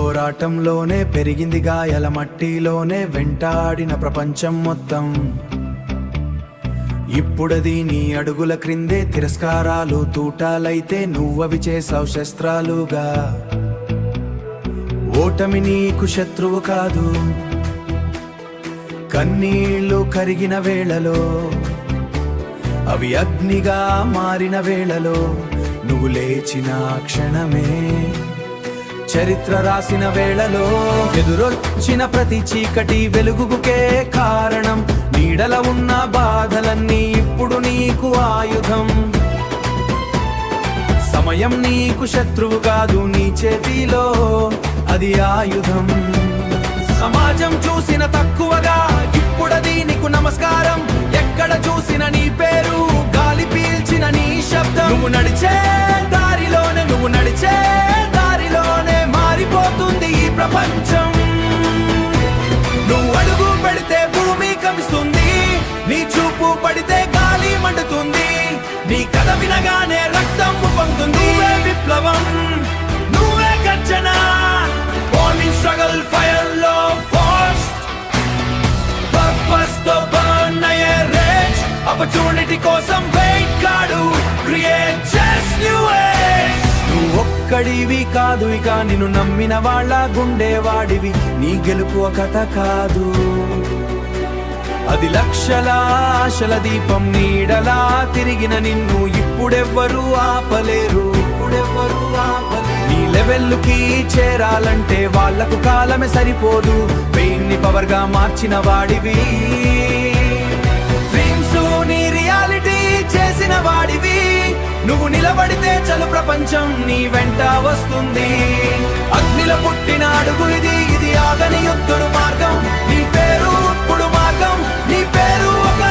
పోరాటంలోనే పెరిగింది గాయాల మట్టిలోనే వెంటాడిన ప్రపంచం మొత్తం. ఇప్పుడది నీ అడుగుల క్రిందే తిరస్కారాలు తూటాలైతే నువ్వవి చేసావు శస్త్రాలుగా. ఓటమి నీకు శత్రువు కాదు, కన్నీళ్లు కరిగిన వేళలో, అవి అగ్నిగా మారిన వేళలో నువ్వు లేచిన క్షణమే చరిత్ర రాసిన వేళలో. ఎదురొచ్చిన ప్రతి చీకటి వెలుగుకే కారణం, నీడల ఉన్న బాధలన్నీ ఇప్పుడు నీకు ఆయుధం. సమయం నీకు శత్రువు కాదు, నీ చేతిలో అది ఆయుధం. సమాజం చూసిన తక్కువగా ఇప్పుడది నీకు నమస్కారం. ఎక్కడ చూసిన నీ పేరు, గాలి పీల్చిన నీ శబ్దం. నువ్వు నడిచే దారిలోనే మారిపోతుంది ఈ ప్రపంచం. నువ్వు అడుగు పెడితే భూమి కంపిస్తుంది, నీ చూపు పడితే గాలి మండుతుంది. నీ కథ వినగానే రక్తం పొంగుతుంది. నువ్వే విప్లవం, నువ్వే గర్జన, born in struggle, fire లో forced, purpose తో burn అయ్యే rage, opportunity కోసం wait కాడు, create just new age. నువ్వు ఒక్కడివి కాదు, ఇక నిన్ను నమ్మిన వాళ్ళ గుండేవాడివి. నీ గెలుపు ఒక కథ కాదు, అది లక్షల ఆశల దీపం. నీడలా తిరిగిన నిన్ను ఇప్పుడెవ్వరూ ఆపలేరు. నీ లెవెల్లుకి చేరాలంటే వాళ్లకు కాలమే సరిపోదు. పెయిన్ ని పవర్ గా మార్చిన వాడివి, డ్రీమ్స్ నీ రియాలిటీ చేసిన వాడివి. నువ్వు నిలబడితే చలు ప్రపంచం నీ వెంట వస్తుంది. అగ్నిలో పుట్టిన అడుగు ఇది ఆగని యుద్ధుడు మార్గం. నీ పేరు ఇప్పుడు మార్గం, నీ పేరు ఒక